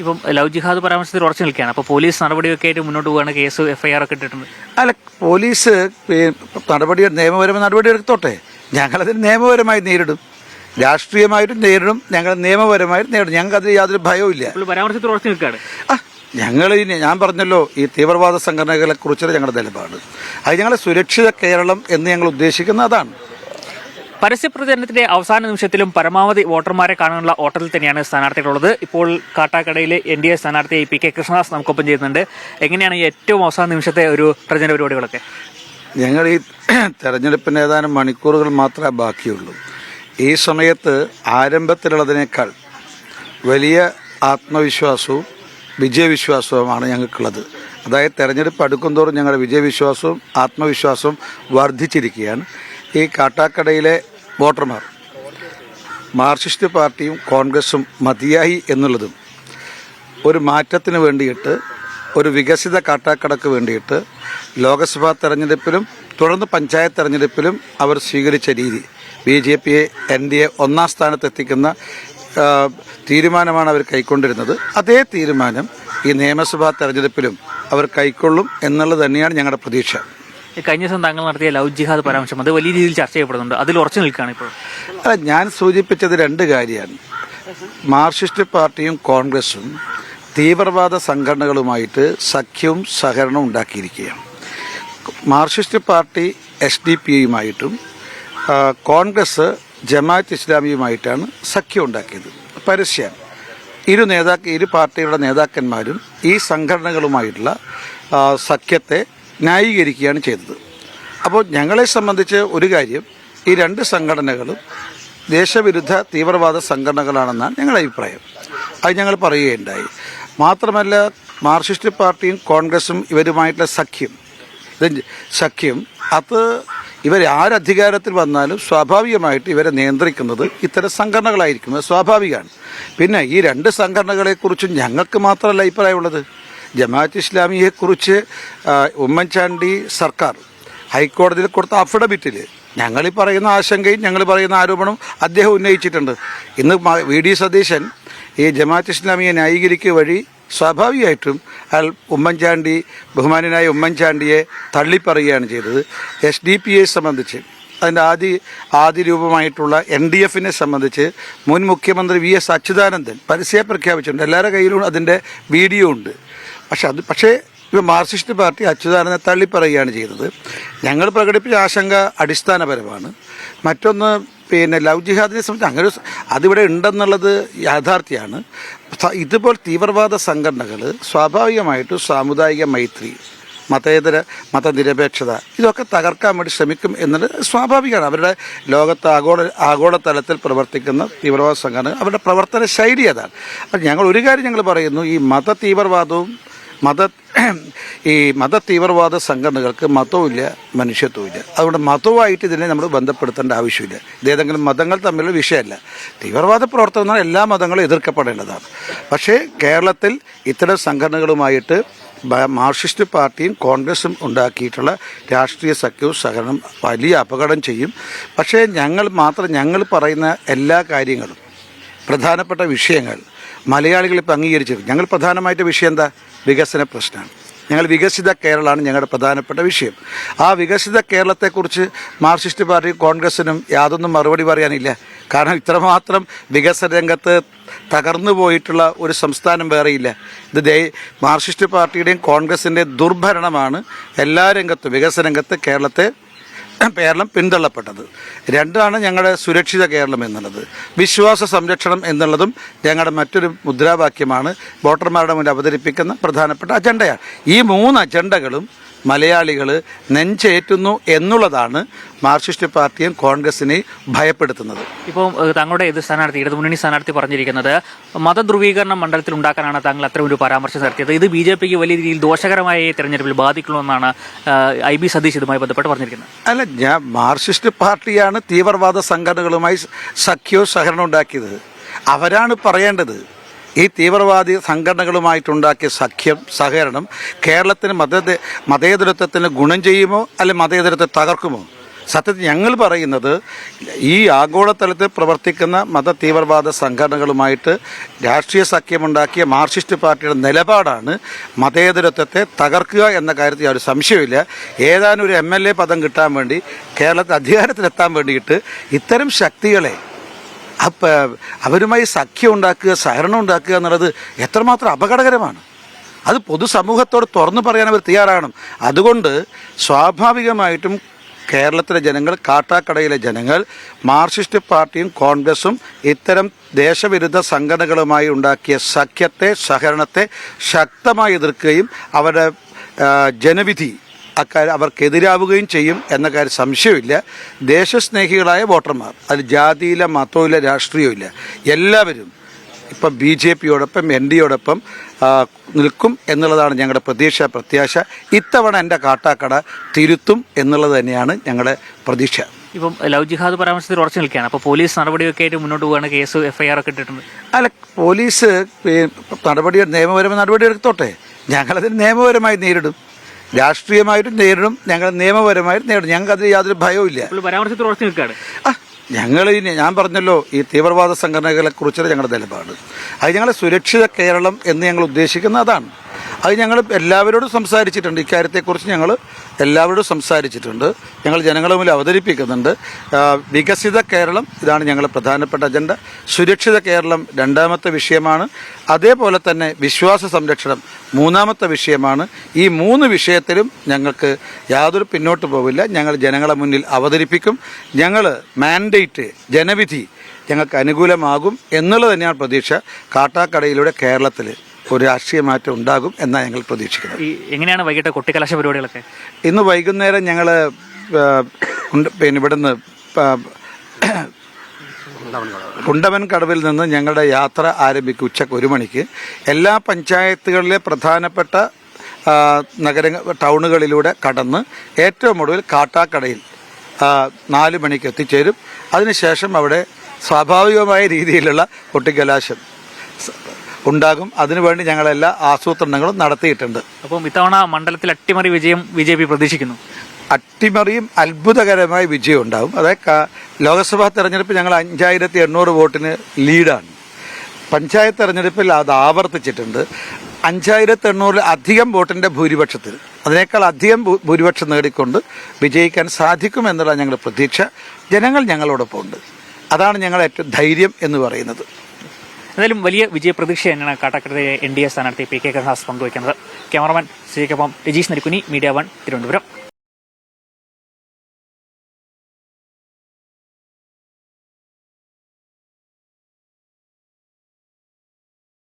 ഇപ്പം ലവ് ജിഹാദ് പരാമർശത്തിൽ ഉറച്ചു നിൽക്കുകയാണ്. അപ്പോൾ പോലീസ് നടപടിയൊക്കെ ആയിട്ട് മുന്നോട്ട് പോവുകയാണ്. കേസ് FIR ഒക്കെ ഇട്ടിട്ടുണ്ട്. അല്ല, പോലീസ് നിയമപരമായ നടപടി എടുത്തോട്ടെ. ഞങ്ങളതിന് നിയമപരമായി നേരിടും, രാഷ്ട്രീയമായിട്ടും നേരിടും, ഞങ്ങൾ നിയമപരമായിട്ട് നേരിടും. ഞങ്ങൾക്ക് അതിൽ യാതൊരു ഭയവും ഇല്ല. പരാമർശത്തിൽ ഉറച്ചു നിൽക്കുകയാണ്. ഞാൻ പറഞ്ഞല്ലോ, ഈ തീവ്രവാദ സംഘടനകളെ കുറിച്ചുള്ള ഞങ്ങളുടെ നിലപാട്, അത് ഞങ്ങളെ സുരക്ഷിത കേരളം എന്ന് ഞങ്ങൾ ഉദ്ദേശിക്കുന്ന അതാണ്. പരസ്യപ്രചരണത്തിന്റെ അവസാന നിമിഷത്തിലും പരമാവധി വോട്ടർമാരെ കാണാനുള്ള ഓട്ടത്തിൽ തന്നെയാണ് സ്ഥാനാർത്ഥികളുള്ളത്. ഇപ്പോൾ കാട്ടാക്കടയിലെ NDA സ്ഥാനാർത്ഥി PK കൃഷ്ണദാസ് നമുക്കൊപ്പം ചെയ്യുന്നുണ്ട്. എങ്ങനെയാണ് ഈ ഏറ്റവും അവസാന നിമിഷത്തെ ഒരു പ്രചരണ പരിപാടികളൊക്കെ? ഞങ്ങൾ ഈ തെരഞ്ഞെടുപ്പിന് ഏതാനും മണിക്കൂറുകൾ മാത്രമേ ബാക്കിയുള്ളൂ. ഈ സമയത്ത് ആരംഭത്തിലുള്ളതിനേക്കാൾ വലിയ ആത്മവിശ്വാസവും വിജയവിശ്വാസവുമാണ് ഞങ്ങൾക്കുള്ളത്. അതായത് തെരഞ്ഞെടുപ്പ് അടുക്കുംതോറും ഞങ്ങളുടെ വിജയവിശ്വാസവും ആത്മവിശ്വാസവും വർദ്ധിച്ചിരിക്കുകയാണ്. ഈ കാട്ടാക്കടയിലെ വോട്ടർമാർ മാർക്സിസ്റ്റ് പാർട്ടിയും കോൺഗ്രസും മതിയായി എന്നുള്ളതും ഒരു മാറ്റത്തിന് വേണ്ടിയിട്ട്, ഒരു വികസിത കാട്ടാക്കടക്ക് വേണ്ടിയിട്ട് ലോക്സഭാ തെരഞ്ഞെടുപ്പിലും തുടർന്ന് പഞ്ചായത്ത് തെരഞ്ഞെടുപ്പിലും അവർ സ്വീകരിച്ച രീതി, BJPയെ NDA ഒന്നാം സ്ഥാനത്തെത്തിക്കുന്ന തീരുമാനമാണ് അവർ കൈക്കൊണ്ടിരുന്നത്. അതേ തീരുമാനം ഈ നിയമസഭാ തെരഞ്ഞെടുപ്പിലും അവർ കൈക്കൊള്ളും എന്നുള്ളത് തന്നെയാണ് ഞങ്ങളുടെ പ്രതീക്ഷ. കഴിഞ്ഞ ദിവസം താങ്കൾ നടത്തിയ ലവ് ജിഹാദ് പരാമർശം അത് വലിയ രീതിയിൽ ചർച്ച ചെയ്യപ്പെടുന്നുണ്ട്. അതിൽ ഉറച്ചു നിൽക്കുകയാണ് ഇപ്പോൾ. അല്ല, ഞാൻ സൂചിപ്പിച്ചത് രണ്ട് കാര്യമാണ്. മാർക്സിസ്റ്റ് പാർട്ടിയും കോൺഗ്രസും തീവ്രവാദ സംഘടനകളുമായിട്ട് സഖ്യവും സഹകരണവും ഉണ്ടാക്കിയിരിക്കുകയാണ്. മാർക്സിസ്റ്റ് പാർട്ടി SDP-യുമായിട്ടും കോൺഗ്രസ് ജമാഅത്ത് ഇസ്ലാമിയുമായിട്ടാണ് സഖ്യം ഉണ്ടാക്കിയത്. പരസ്യം ഇരു പാർട്ടികളുടെ നേതാക്കന്മാരും ഈ സംഘടനകളുമായിട്ടുള്ള സഖ്യത്തെ ന്യായീകരിക്കുകയാണ് ചെയ്തത്. അപ്പോൾ ഞങ്ങളെ സംബന്ധിച്ച് ഒരു കാര്യം, ഈ രണ്ട് സംഘടനകളും ദേശവിരുദ്ധ തീവ്രവാദ സംഘടനകളാണെന്നാണ് ഞങ്ങളുടെ അഭിപ്രായം. അത് ഞങ്ങൾ പറയുകയുണ്ടായി. മാത്രമല്ല, മാർക്സിസ്റ്റ് പാർട്ടിയും കോൺഗ്രസും ഇവരുമായിട്ടുള്ള സഖ്യം അത് ഇവർ ആരധികാരത്തിൽ വന്നാലും സ്വാഭാവികമായിട്ട് ഇവരെ നിയന്ത്രിക്കുന്നത് ഇത്തരം സംഘടനകളായിരിക്കും. അത് സ്വാഭാവികമാണ്. പിന്നെ ഈ രണ്ട് സംഘടനകളെക്കുറിച്ചും ഞങ്ങൾക്ക് മാത്രമല്ല അഭിപ്രായമുള്ളത്. ജമാഅത്ത് ഇസ്ലാമിയെക്കുറിച്ച് ഉമ്മൻചാണ്ടി സർക്കാർ ഹൈക്കോടതിയിൽ കൊടുത്ത അഫിഡവിറ്റിൽ ഞങ്ങളീ പറയുന്ന ആശങ്കയും ഞങ്ങൾ പറയുന്ന ആരോപണവും അദ്ദേഹം ഉന്നയിച്ചിട്ടുണ്ട്. ഇന്ന് VD സതീശൻ ഈ ജമാഅത്ത് ഇസ്ലാമിയെ ന്യായീകരിക്കുക വഴി സ്വാഭാവികമായിട്ടും അയാൾ ബഹുമാന്യനായ ഉമ്മൻചാണ്ടിയെ തള്ളിപ്പറയുകയാണ് ചെയ്തത്. SDP-യെ സംബന്ധിച്ച്, അതിൻ്റെ ആദ്യ രൂപമായിട്ടുള്ള NDF-നെ സംബന്ധിച്ച് മുൻ മുഖ്യമന്ത്രി VS അച്യുതാനന്ദൻ പരസ്യമായി പ്രഖ്യാപിച്ചിട്ടുണ്ട്. എല്ലാവരുടെ കയ്യിലും അതിൻ്റെ വീഡിയോ ഉണ്ട്. പക്ഷേ മാർക്സിസ്റ്റ് പാർട്ടി അച്യുതാനന്ദനെ തള്ളിപ്പറയുകയാണ് ചെയ്തത്. ഞങ്ങൾ പ്രകടിപ്പിച്ച ആശങ്ക അടിസ്ഥാനപരമാണ്. മറ്റൊന്ന്, ലവ് ജിഹാദിനെ സംബന്ധിച്ച് അങ്ങനെ അതിവിടെ ഉണ്ടെന്നുള്ളത് യാഥാർത്ഥ്യമാണ്. ഇതുപോലെ തീവ്രവാദ സംഘടനകൾ സ്വാഭാവികമായിട്ടും സാമുദായിക മൈത്രി, മതനിരപേക്ഷത ഇതൊക്കെ തകർക്കാൻ വേണ്ടി ശ്രമിക്കും എന്നുള്ളത് സ്വാഭാവികമാണ്. അവരുടെ ലോകത്ത് ആഗോളതലത്തിൽ പ്രവർത്തിക്കുന്ന തീവ്രവാദ സംഘടന അവരുടെ പ്രവർത്തന ശൈലി അതാണ്. അപ്പം ഞങ്ങൾ ഒരു കാര്യം ഞങ്ങൾ പറയുന്നു, ഈ മത തീവ്രവാദ സംഘടനകൾക്ക് മതവുമില്ല, മനുഷ്യത്വമില്ല. അതുകൊണ്ട് മതവുമായിട്ട് ഇതിനെ നമ്മൾ ബന്ധപ്പെടുത്തേണ്ട ആവശ്യമില്ല. ഇതേതെങ്കിലും മതങ്ങൾ തമ്മിലുള്ള വിഷയമല്ല. തീവ്രവാദ പ്രവർത്തനം എല്ലാ മതങ്ങളും എതിർക്കപ്പെടേണ്ടതാണ്. പക്ഷേ കേരളത്തിൽ ഇത്തരം സംഘടനകളുമായിട്ട് മാർക്സിസ്റ്റ് പാർട്ടിയും കോൺഗ്രസും ഉണ്ടാക്കിയിട്ടുള്ള രാഷ്ട്രീയ സഖ്യവും സഹകരണം വലിയ അപകടം ചെയ്യും. പക്ഷേ ഞങ്ങൾ പറയുന്ന എല്ലാ കാര്യങ്ങളും, പ്രധാനപ്പെട്ട വിഷയങ്ങൾ മലയാളികൾ ഇപ്പം അംഗീകരിച്ചിരിക്കും. ഞങ്ങൾ പ്രധാനമായിട്ട് വിഷയം എന്താ? വികസന പ്രശ്നമാണ്. ഞങ്ങൾ വികസിത കേരളമാണ് ഞങ്ങളുടെ പ്രധാനപ്പെട്ട വിഷയം. ആ വികസിത കേരളത്തെക്കുറിച്ച് മാർക്സിസ്റ്റ് പാർട്ടിയും കോൺഗ്രസിനും യാതൊന്നും മറുപടി പറയാനില്ല. കാരണം ഇത്രമാത്രം വികസന രംഗത്ത് തകർന്നു പോയിട്ടുള്ള ഒരു സംസ്ഥാനം വേറെയില്ല. ഇത് മാർക്സിസ്റ്റ് പാർട്ടിയുടെയും കോൺഗ്രസിൻ്റെയും ദുർഭരണമാണ് എല്ലാ രംഗത്തും വികസന രംഗത്ത് കേരളം പിന്തള്ളപ്പെട്ടത്. രണ്ടാണ് ഞങ്ങളുടെ സുരക്ഷിത കേരളം എന്നുള്ളത്. വിശ്വാസ സംരക്ഷണം എന്നുള്ളതും ഞങ്ങളുടെ മറ്റൊരു മുദ്രാവാക്യമാണ്. വോട്ടർമാരുടെ മുന്നിൽ അവതരിപ്പിക്കുന്ന പ്രധാനപ്പെട്ട അജണ്ടയാണ്. ഈ 3 അജണ്ടകളും മലയാളികൾ നെഞ്ചേറ്റുന്നു എന്നുള്ളതാണ് മാർക്സിസ്റ്റ് പാർട്ടിയും കോൺഗ്രസിനെയും ഭയപ്പെടുത്തുന്നത്. ഇപ്പോൾ താങ്കളുടെ ഇടതുമുന്നണി സ്ഥാനാർത്ഥി പറഞ്ഞിരിക്കുന്നത് മതധ്രുവീകരണം മണ്ഡലത്തിൽ ഉണ്ടാക്കാനാണ് താങ്കൾ അത്തരം ഒരു പരാമർശം നടത്തിയത്. ഇത് BJPക്ക് വലിയ രീതിയിൽ ദോഷകരമായ തെരഞ്ഞെടുപ്പിൽ ബാധിക്കണമെന്നാണ് IB സതീഷ് ഇതുമായി ബന്ധപ്പെട്ട് പറഞ്ഞിരിക്കുന്നത്. അല്ല, മാർക്സിസ്റ്റ് പാർട്ടിയാണ് തീവ്രവാദ സംഘടനകളുമായി സഖ്യവും സഹകരണം ഉണ്ടാക്കിയത്. അവരാണ് പറയേണ്ടത്. ഈ തീവ്രവാദി സംഘടനകളുമായിട്ടുണ്ടാക്കിയ സഹകരണം കേരളത്തിന് മതേതരത്വത്തിന് ഗുണം ചെയ്യുമോ അല്ലെങ്കിൽ മതേതരത്തെ തകർക്കുമോ? സത്യത്തിൽ ഞങ്ങൾ പറയുന്നത് ഈ ആഗോളതലത്തിൽ പ്രവർത്തിക്കുന്ന മത തീവ്രവാദ സംഘടനകളുമായിട്ട് രാഷ്ട്രീയ സഖ്യമുണ്ടാക്കിയ മാർക്സിസ്റ്റ് പാർട്ടിയുടെ നിലപാടാണ് മതേതരത്വത്തെ തകർക്കുക എന്ന കാര്യത്തിൽ ഒരു സംശയമില്ല. ഏതാനും ഒരു MLA പദം കിട്ടാൻ വേണ്ടി കേരളത്തിൽ അധികാരത്തിലെത്താൻ വേണ്ടിയിട്ട് ഇത്തരം ശക്തികളെ അവരുമായി സഖ്യം ഉണ്ടാക്കുക, സഹകരണം ഉണ്ടാക്കുക എന്നുള്ളത് എത്രമാത്രം അപകടകരമാണ്. അത് പൊതുസമൂഹത്തോട് തുറന്നു പറയാൻ അവർ തയ്യാറാകണം. അതുകൊണ്ട് സ്വാഭാവികമായിട്ടും കേരളത്തിലെ ജനങ്ങൾ, കാട്ടാക്കടയിലെ ജനങ്ങൾ മാർക്സിസ്റ്റ് പാർട്ടിയും കോൺഗ്രസും ഇത്തരം ദേശവിരുദ്ധ സംഘടനകളുമായി ഉണ്ടാക്കിയ സഖ്യത്തെ, സഹകരണത്തെ ശക്തമായി എതിർക്കുകയും അവരുടെ ജനവിധി അക്കാര്യം അവർക്കെതിരാവുകയും ചെയ്യും എന്ന കാര്യം സംശയമില്ല. ദേശസ്നേഹികളായ വോട്ടർമാർ, അതിൽ ജാതിയില്ല, മതവുമില്ല, രാഷ്ട്രീയമില്ല, എല്ലാവരും ഇപ്പം BJPയോടൊപ്പം NDയോടൊപ്പം നിൽക്കും എന്നുള്ളതാണ് ഞങ്ങളുടെ പ്രത്യാശ. ഇത്തവണ എൻ്റെ കാട്ടാക്കട തിരുത്തും എന്നുള്ളത് തന്നെയാണ് ഞങ്ങളുടെ പ്രതീക്ഷ. ഇപ്പം ലവ് ജിഹാദ് പരാമർശത്തിൽ ഉറച്ചു നിൽക്കുകയാണ്. അപ്പോൾ പോലീസ് നടപടിയൊക്കെ ആയിട്ട് മുന്നോട്ട് പോവുകയാണ്. കേസ് FIR ഒക്കെ ഇട്ടിട്ടുണ്ട്. അല്ല, പോലീസ് നിയമപരമായ നടപടി എടുത്തോട്ടെ. ഞങ്ങളതിന് നിയമപരമായി നേരിടും, രാഷ്ട്രീയമായിട്ടും നേരിടും, ഞങ്ങൾ നിയമപരമായിട്ട് നേരിടും. ഞങ്ങൾക്കതിൽ യാതൊരു ഭയവും ഇല്ല. പരാമർശത്തിൽ ഉറച്ചു നിൽക്കുകയാണ്. ഞാൻ പറഞ്ഞല്ലോ, ഈ തീവ്രവാദ സംഘടനകളെ കുറിച്ചുള്ള ഞങ്ങളുടെ നിലപാട്, അത് ഞങ്ങൾ സുരക്ഷിത കേരളം എന്ന് ഞങ്ങൾ ഉദ്ദേശിക്കുന്ന അതാണ്. അത് ഞങ്ങൾ എല്ലാവരോടും സംസാരിച്ചിട്ടുണ്ട്. ഇക്കാര്യത്തെക്കുറിച്ച് ഞങ്ങൾ എല്ലാവരോടും സംസാരിച്ചിട്ടുണ്ട്. ഞങ്ങൾ ജനങ്ങളുടെ മുന്നിൽ അവതരിപ്പിക്കുന്നുണ്ട്. വികസിത കേരളം ഇതാണ് ഞങ്ങളുടെ പ്രധാനപ്പെട്ട അജണ്ട. സുരക്ഷിത കേരളം രണ്ടാമത്തെ വിഷയമാണ്. അതേപോലെ തന്നെ വിശ്വാസ സംരക്ഷണം മൂന്നാമത്തെ വിഷയമാണ്. ഈ 3 വിഷയത്തിലും ഞങ്ങൾക്ക് യാതൊരു പിന്നോട്ട് പോവില്ല. ഞങ്ങൾ ജനങ്ങളെ മുന്നിൽ അവതരിപ്പിക്കും. ഞങ്ങൾ മാൻഡേറ്റ്, ജനവിധി ഞങ്ങൾക്ക് അനുകൂലമാകും എന്നുള്ളത് തന്നെയാണ് പ്രതീക്ഷ. കാട്ടാക്കടയിലൂടെ കേരളത്തിൽ ഒരു രാഷ്ട്രീയ മാറ്റം ഉണ്ടാകും എന്നാണ് ഞങ്ങൾ പ്രതീക്ഷിക്കുന്നത്. എങ്ങനെയാണ് വൈകിട്ട് കൊട്ടിക്കലാശ പരിപാടികളൊക്കെ? ഇന്ന് വൈകുന്നേരം ഞങ്ങൾ ഇവിടുന്ന് കുണ്ടവൻ കടവിൽ നിന്ന് ഞങ്ങളുടെ യാത്ര ആരംഭിക്കും. ഉച്ചക്ക് 1 മണിക്ക് എല്ലാ പഞ്ചായത്തുകളിലെ പ്രധാനപ്പെട്ട ടൗണുകളിലൂടെ കടന്ന് ഏറ്റവും ഒടുവിൽ കാട്ടാക്കടയിൽ 4 മണിക്ക് എത്തിച്ചേരും. അതിനുശേഷം അവിടെ സ്വാഭാവികമായ രീതിയിലുള്ള കൊട്ടിക്കലാശം ഉണ്ടാകും. അതിനുവേണ്ടി ഞങ്ങളെല്ലാ ആസൂത്രണങ്ങളും നടത്തിയിട്ടുണ്ട്. അപ്പം ഇത്തവണ മണ്ഡലത്തിൽ അട്ടിമറി വിജയം BJP പ്രതീക്ഷിക്കുന്നു. അട്ടിമറിയും അത്ഭുതകരമായ വിജയം ഉണ്ടാകും. അതായത് ലോക്സഭാ തെരഞ്ഞെടുപ്പ് ഞങ്ങൾ 5800 വോട്ടിന് ലീഡാണ്. പഞ്ചായത്ത് തെരഞ്ഞെടുപ്പിൽ അത് ആവർത്തിച്ചിട്ടുണ്ട്. 5800 അധികം വോട്ടിന്റെ ഭൂരിപക്ഷത്തിൽ, അതിനേക്കാൾ അധികം ഭൂരിപക്ഷം നേടിക്കൊണ്ട് വിജയിക്കാൻ സാധിക്കുമെന്നുള്ള ഞങ്ങളുടെ പ്രതീക്ഷ. ജനങ്ങൾ ഞങ്ങളോടൊപ്പം ഉണ്ട്. അതാണ് ഞങ്ങളുടെ ഏറ്റവും ധൈര്യം എന്ന് പറയുന്നത്. എന്തായാലും വലിയ വിജയപ്രതീക്ഷ തന്നെയാണ് കാട്ടാക്കടയിലെ NDA സ്ഥാനാർത്ഥി PK കൃഷ്ണദാസ് പങ്കുവയ്ക്കുന്നത്. ക്യാമറമാൻ ശ്രീക്കൊപ്പം രജീഷ് നരിക്കുനി, മീഡിയ 1, തിരുവനന്തപുരം.